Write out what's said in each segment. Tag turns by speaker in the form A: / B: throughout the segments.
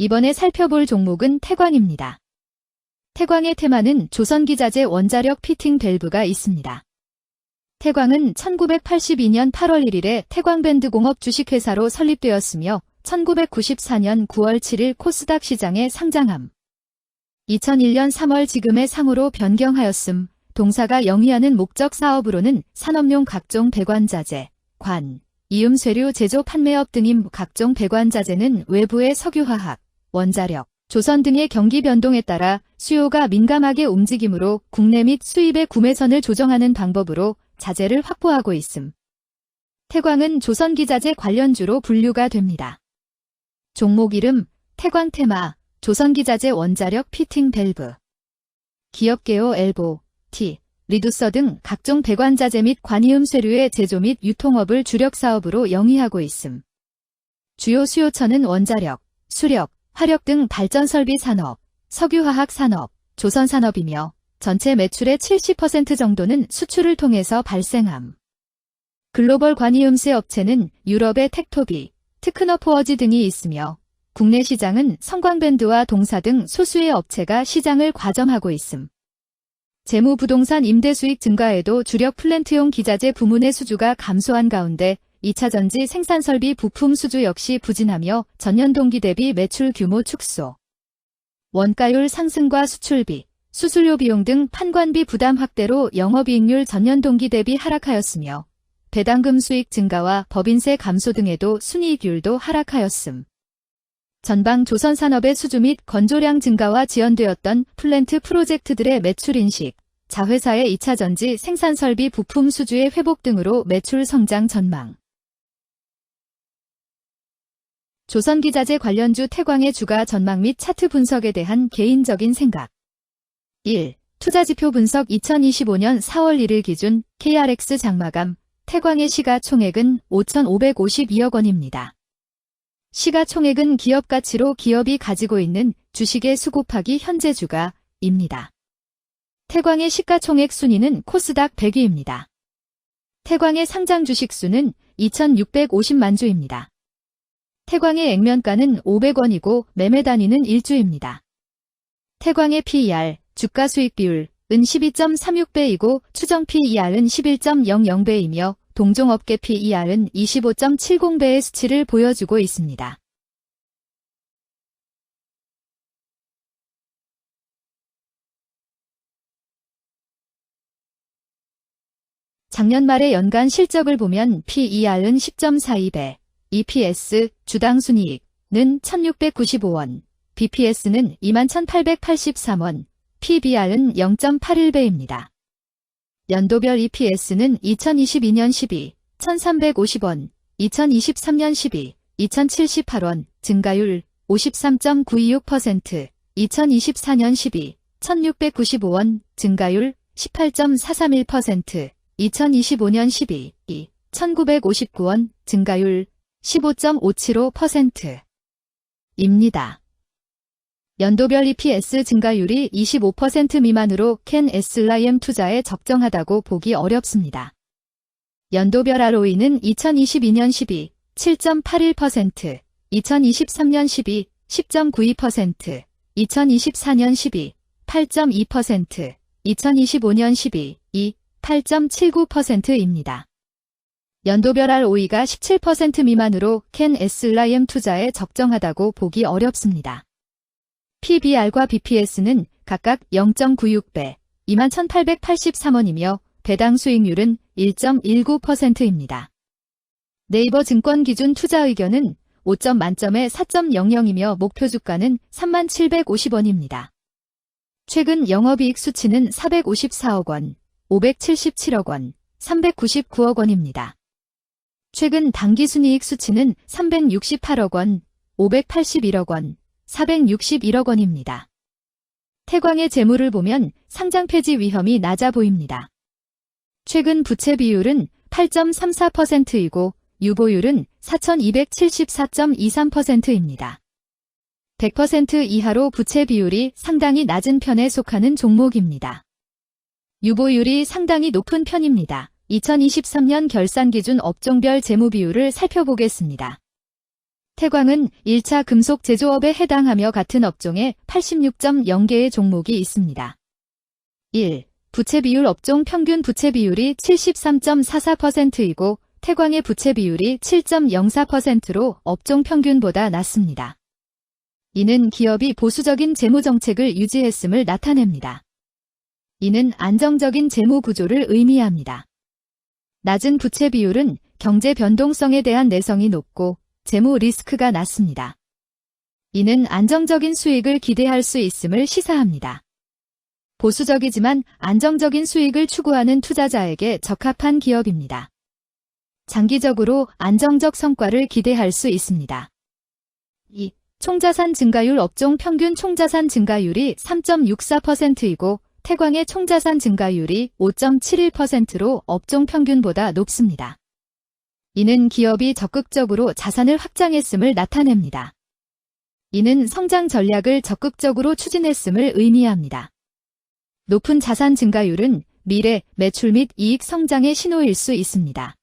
A: 이번에 살펴볼 종목은 태광입니다. 태광의 테마는 조선기자재 원자력 피팅 밸브가 있습니다. 태광은 1982년 8월 1일에 태광밴드공업 주식회사로 설립되었으며 1994년 9월 7일 코스닥 시장에 상장함. 2001년 3월 지금의 상호로 변경하였음. 동사가 영위하는 목적 사업으로는 산업용 각종 배관자재, 관, 이음쇠류 제조 판매업 등임. 각종 배관자재는 외부의 석유화학, 원자력, 조선 등의 경기 변동에 따라 수요가 민감하게 움직이므로 국내 및 수입의 구매선을 조정하는 방법으로 자재를 확보하고 있음. 태광은 조선기자재 관련주로 분류가 됩니다. 종목 이름 태광테마, 조선기자재 원자력 피팅 밸브. 기업개요 엘보, T, 리두서 등 각종 배관자재 및 관이음 쇠류의 제조 및 유통업을 주력 사업으로 영위하고 있음. 주요 수요처는 원자력, 수력, 화력 등 발전설비 산업, 석유화학 산업, 조선산업이며 전체 매출의 70% 정도는 수출을 통해서 발생함. 글로벌 관이음쇠 업체는 유럽의 텍토비, 트크너포어지 등이 있으며 국내 시장은 성광밴드와 동사 등 소수의 업체가 시장을 과점하고 있음. 재무부동산 임대수익 증가에도 주력 플랜트용 기자재 부문의 수주가 감소한 가운데 2차전지 생산설비 부품 수주 역시 부진하며 전년 동기 대비 매출 규모 축소. 원가율 상승과 수출비, 수수료 비용 등 판관비 부담 확대로 영업이익률 전년 동기 대비 하락하였으며 배당금 수익 증가와 법인세 감소 등에도 순이익률도 하락하였음. 전방 조선산업의 수주 및 건조량 증가와 지연되었던 플랜트 프로젝트들의 매출 인식, 자회사의 2차전지 생산설비 부품 수주의 회복 등으로 매출 성장 전망. 조선기자재 관련주 태광의 주가 전망 및 차트 분석에 대한 개인적인 생각. 1. 투자지표 분석 2025년 4월 1일 기준 KRX 장마감 태광의 시가총액은 5,552억 원입니다. 시가총액은 기업가치로 기업이 가지고 있는 주식의 수 곱하기 현재 주가입니다. 태광의 시가총액 순위는 코스닥 100위입니다. 태광의 상장 주식 수는 2,650만 주입니다. 태광의 액면가는 500원이고 매매 단위는 1주입니다. 태광의 PER, 주가 수익 비율은 12.36배이고 추정 PER은 11.00배이며 동종업계 PER은 25.70배의 수치를 보여주고 있습니다. 작년 말의 연간 실적을 보면 PER은 10.42배, EPS, 주당 순이익은 1,695원, BPS는 21,883원, PBR은 0.81배입니다. 연도별 EPS는 2022년 12, 1,350원, 2023년 12, 2,078원, 증가율 53.926%, 2024년 12, 1,695원, 증가율 18.431%, 2025년 12, 1,959원, 증가율 15.575%입니다. 연도별 EPS 증가율이 25% 미만으로 캔 SLIM 투자에 적정하다고 보기 어렵습니다. 연도별 ROE는 2022년 12, 7.81%, 2023년 12, 10.92%, 2024년 12, 8.2%, 2025년 12, 8.79%입니다. 연도별 ROE가 17% 미만으로 캔 SLIM 투자에 적정하다고 보기 어렵습니다. PBR과 BPS는 각각 0.96배, 21,883원이며 배당 수익률은 1.19%입니다. 네이버 증권 기준 투자 의견은 5점 만점에 4.00이며 목표 주가는 3750원입니다. 최근 영업이익 수치는 454억 원, 577억 원, 399억 원입니다. 최근 당기순이익 수치는 368억 원, 581억 원, 461억 원입니다. 태광의 재물을 보면 상장 폐지 위험이 낮아 보입니다. 최근 부채 비율은 8.34%이고 유보율은 4,274.23%입니다. 100% 이하로 부채 비율이 상당히 낮은 편에 속하는 종목입니다. 유보율이 상당히 높은 편입니다. 2023년 결산 기준 업종별 재무 비율을 살펴보겠습니다. 태광은 1차 금속 제조업에 해당하며 같은 업종에 86.0개의 종목이 있습니다. 1. 부채 비율 업종 평균 부채 비율이 73.44%이고 태광의 부채 비율이 7.04%로 업종 평균보다 낮습니다. 이는 기업이 보수적인 재무 정책을 유지했음을 나타냅니다. 이는 안정적인 재무 구조를 의미합니다. 낮은 부채 비율은 경제 변동성에 대한 내성이 높고 재무 리스크가 낮습니다. 이는 안정적인 수익을 기대할 수 있음을 시사합니다. 보수적이지만 안정적인 수익을 추구하는 투자자에게 적합한 기업입니다. 장기적으로 안정적 성과를 기대할 수 있습니다. 2. 총자산 증가율 업종 평균 총자산 증가율이 3.64%이고 태광의 총자산 증가율이 5.71%로 업종 평균보다 높습니다. 이는 기업이 적극적으로 자산을 확장했음을 나타냅니다. 이는 성장 전략을 적극적으로 추진했음을 의미합니다. 높은 자산 증가율은 미래, 매출 및 이익 성장의 신호일 수 있습니다.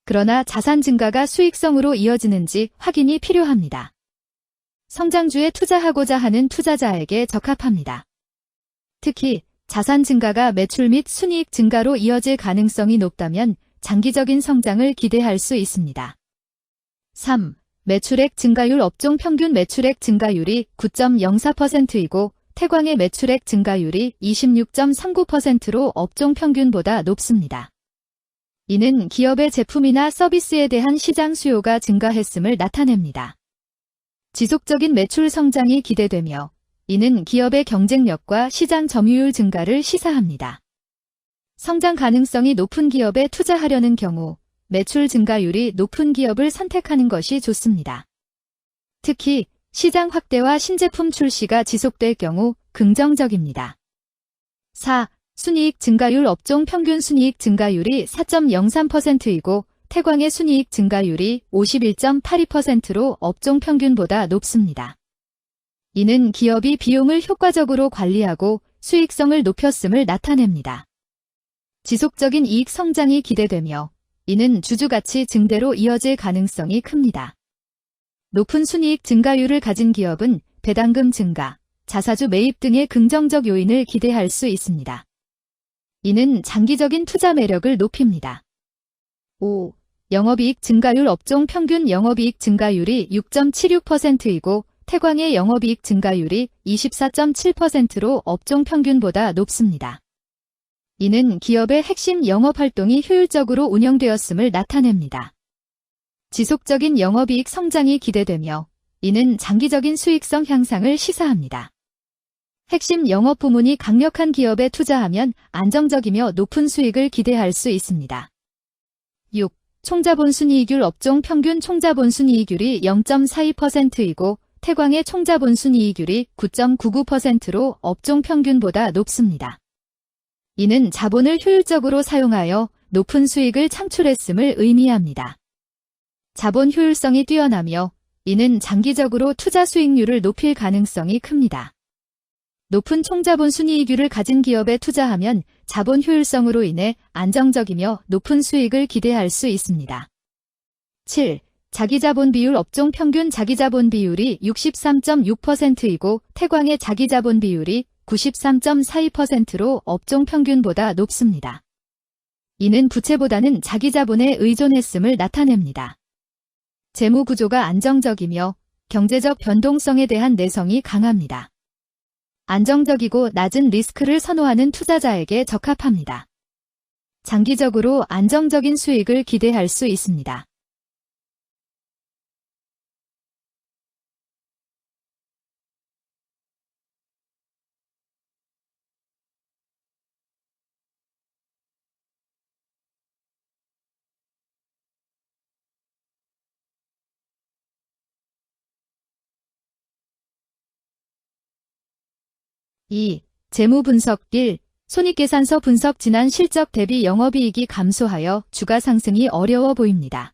A: 그러나 자산 증가가 수익성으로 이어지는지 확인이 필요합니다. 성장주에 투자하고자 하는 투자자에게 적합합니다. 특히 자산 증가가 매출 및 순이익 증가로 이어질 가능성이 높다면 장기적인 성장을 기대할 수 있습니다. 3. 매출액 증가율 업종 평균 매출액 증가율이 9.04%이고 태광의 매출액 증가율이 26.39%로 업종 평균보다 높습니다. 이는 기업의 제품이나 서비스에 대한 시장 수요가 증가했음을 나타냅니다. 지속적인 매출 성장이 기대되며 이는 기업의 경쟁력과 시장 점유율 증가를 시사합니다. 성장 가능성이 높은 기업에 투자하려는 경우 매출 증가율이 높은 기업을 선택하는 것이 좋습니다. 특히 시장 확대와 신제품 출시가 지속될 경우 긍정적입니다. 4. 순이익 증가율 업종 평균 순이익 증가율이 4.03%이고 태광의 순이익 증가율이 51.82%로 업종 평균보다 높습니다. 이는 기업이 비용을 효과적으로 관리하고 수익성을 높였음을 나타냅니다. 지속적인 이익 성장이 기대되며 이는 주주가치 증대로 이어질 가능성이 큽니다. 높은 순이익 증가율을 가진 기업은 배당금 증가, 자사주 매입 등의 긍정적 요인을 기대할 수 있습니다. 이는 장기적인 투자 매력을 높입니다. 5. 영업이익 증가율 업종 평균 영업이익 증가율이 6.76%이고 태광의 영업이익 증가율이 24.7%로 업종 평균보다 높습니다. 이는 기업의 핵심 영업활동이 효율적으로 운영되었음을 나타냅니다. 지속적인 영업이익 성장이 기대되며 이는 장기적인 수익성 향상을 시사합니다. 핵심 영업 부문이 강력한 기업에 투자하면 안정적이며 높은 수익을 기대할 수 있습니다. 6. 총자본순이익률 업종 평균 총자본순이익률이 0.42%이고 태광의 총자본순이익률이 9.99%로 업종 평균보다 높습니다. 이는 자본을 효율적으로 사용하여 높은 수익을 창출했음을 의미합니다. 자본 효율성이 뛰어나며 이는 장기적으로 투자 수익률을 높일 가능성이 큽니다. 높은 총자본 순이익률을 가진 기업에 투자하면 자본 효율성으로 인해 안정적이며 높은 수익을 기대할 수 있습니다. 7. 자기자본 비율 업종 평균 자기자본 비율이 63.6%이고 태광의 자기자본 비율이 93.42%로 업종 평균보다 높습니다. 이는 부채보다는 자기자본에 의존했음을 나타냅니다. 재무 구조가 안정적이며 경제적 변동성에 대한 내성이 강합니다. 안정적이고 낮은 리스크를 선호하는 투자자에게 적합합니다. 장기적으로 안정적인 수익을 기대할 수 있습니다. (2) 재무 분석 1. 손익계산서 분석 지난 실적 대비 영업이익이 감소하여 주가 상승이 어려워 보입니다.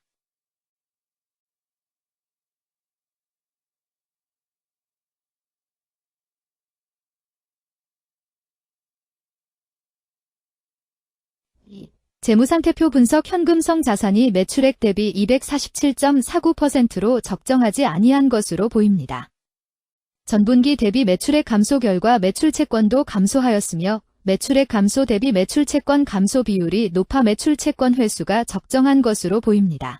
A: 재무상태표 분석 현금성 자산이 매출액 대비 247.49%로 적정하지 아니한 것으로 보입니다. 전분기 대비 매출액 감소 결과 매출채권도 감소하였으며 매출액 감소 대비 매출채권 감소 비율이 높아 매출채권 회수가 적정한 것으로 보입니다.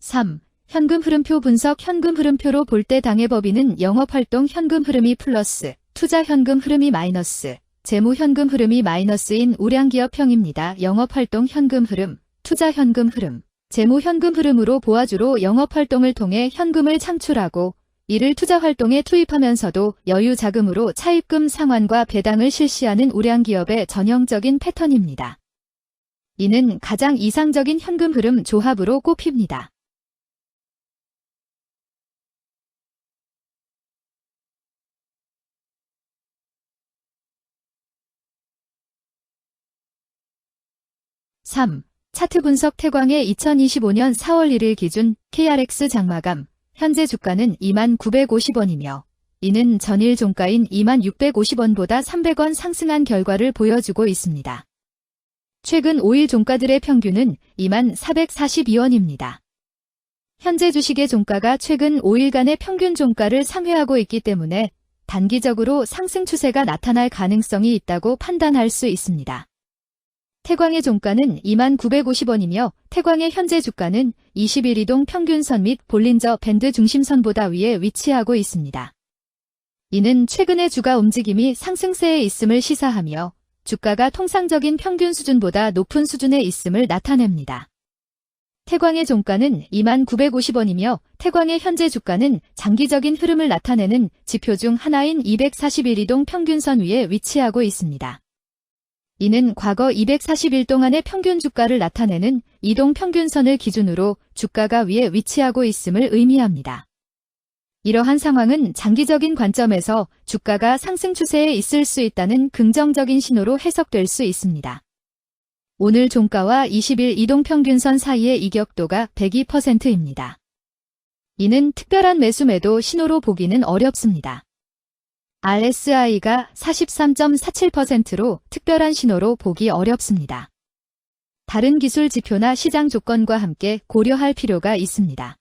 A: 3. 현금 흐름표 분석. 현금 흐름표로 볼 때 당해법인은 영업활동 현금 흐름이 플러스, 투자 현금 흐름이 마이너스, 재무 현금 흐름이 마이너스인 우량기업형입니다. 영업활동 현금 흐름, 투자 현금 흐름, 재무 현금 흐름으로 보아주로 영업활동을 통해 현금을 창출하고 이를 투자활동에 투입하면서도 여유 자금으로 차입금 상환과 배당을 실시하는 우량기업의 전형적인 패턴입니다. 이는 가장 이상적인 현금 흐름 조합으로 꼽힙니다. (3) 차트 분석. 태광의 2025년 4월 1일 기준 KRX 장마감 현재 주가는 2950원이며 이는 전일 종가인 2650원보다 300원 상승한 결과를 보여주고 있습니다. 최근 5일 종가들의 평균은 2442원입니다. 현재 주식의 종가가 최근 5일간의 평균 종가를 상회하고 있기 때문에 단기적으로 상승 추세가 나타날 가능성이 있다고 판단할 수 있습니다. 태광의 종가는 2950원이며 태광의 현재 주가는 20일 이동 평균선 및 볼린저 밴드 중심선보다 위에 위치하고 있습니다. 이는 최근의 주가 움직임이 상승세에 있음을 시사하며 주가가 통상적인 평균 수준보다 높은 수준에 있음을 나타냅니다. 태광의 종가는 2950원이며 태광의 현재 주가는 장기적인 흐름을 나타내는 지표 중 하나인 241 이동 평균선 위에 위치하고 있습니다. 이는 과거 240일 동안의 평균 주가를 나타내는 이동 평균선을 기준으로 주가가 위에 위치하고 있음을 의미합니다. 이러한 상황은 장기적인 관점에서 주가가 상승 추세에 있을 수 있다는 긍정적인 신호로 해석될 수 있습니다. 오늘 종가와 20일 이동평균선 사이의 이격도가 102%입니다. 이는 특별한 매수 매도 신호로 보기는 어렵습니다. RSI가 43.47%로 특별한 신호로 보기 어렵습니다. 다른 기술 지표나 시장 조건과 함께 고려할 필요가 있습니다.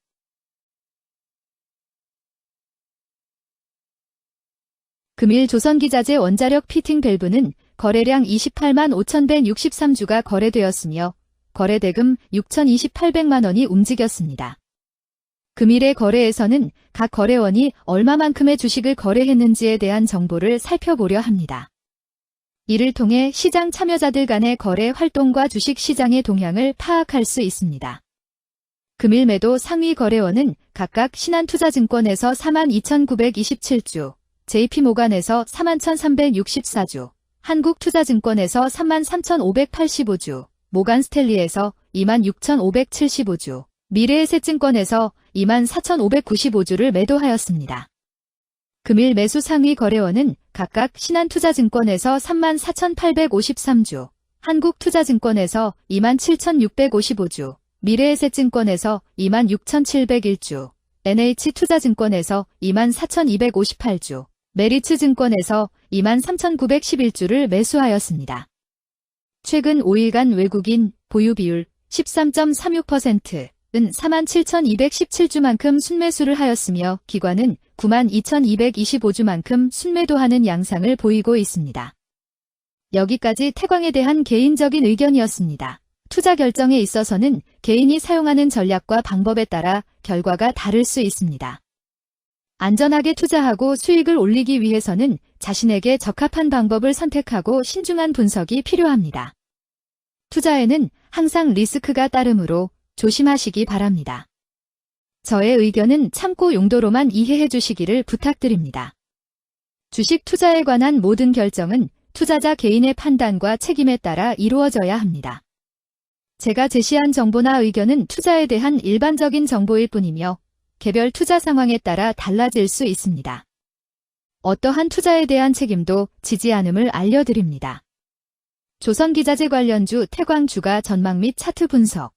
A: 금일 조선기자재 원자력 피팅 밸브는 거래량 28만 5,163주가 거래되었으며 거래대금 6,228백만 원이 움직였습니다. 금일의 거래에서는 각 거래원이 얼마만큼의 주식을 거래했는지에 대한 정보를 살펴보려 합니다. 이를 통해 시장 참여자들 간의 거래 활동과 주식 시장의 동향을 파악할 수 있습니다. 금일 매도 상위 거래원은 각각 신한투자증권에서 42,927주, JP모간에서 41,364주, 한국투자증권에서 33,585주, 모간스탠리에서 26,575주, 미래에셋증권에서 24,595주를 매도하였습니다. 금일 매수 상위 거래원은 각각 신한투자증권에서 34,853주, 한국투자증권에서 27,655주, 미래에셋증권에서 26,701주, NH투자증권에서 24,258주, 메리츠증권에서 23,911주를 매수하였습니다. 최근 5일간 외국인 보유 비율 13.36%은 47,217주만큼 순매수를 하였으며 기관은 92,225주만큼 순매도하는 양상을 보이고 있습니다. 여기까지 태광에 대한 개인적인 의견이었습니다. 투자 결정에 있어서는 개인이 사용하는 전략과 방법에 따라 결과가 다를 수 있습니다. 안전하게 투자하고 수익을 올리기 위해서는 자신에게 적합한 방법을 선택하고 신중한 분석이 필요합니다. 투자에는 항상 리스크가 따르므로 조심하시기 바랍니다. 저의 의견은 참고 용도로만 이해해 주시기를 부탁드립니다. 주식 투자에 관한 모든 결정은 투자자 개인의 판단과 책임에 따라 이루어져야 합니다. 제가 제시한 정보나 의견은 투자에 대한 일반적인 정보일 뿐이며 개별 투자 상황에 따라 달라질 수 있습니다. 어떠한 투자에 대한 책임도 지지 않음을 알려드립니다. 조선기자재 관련주 태광 주가 전망 및 차트 분석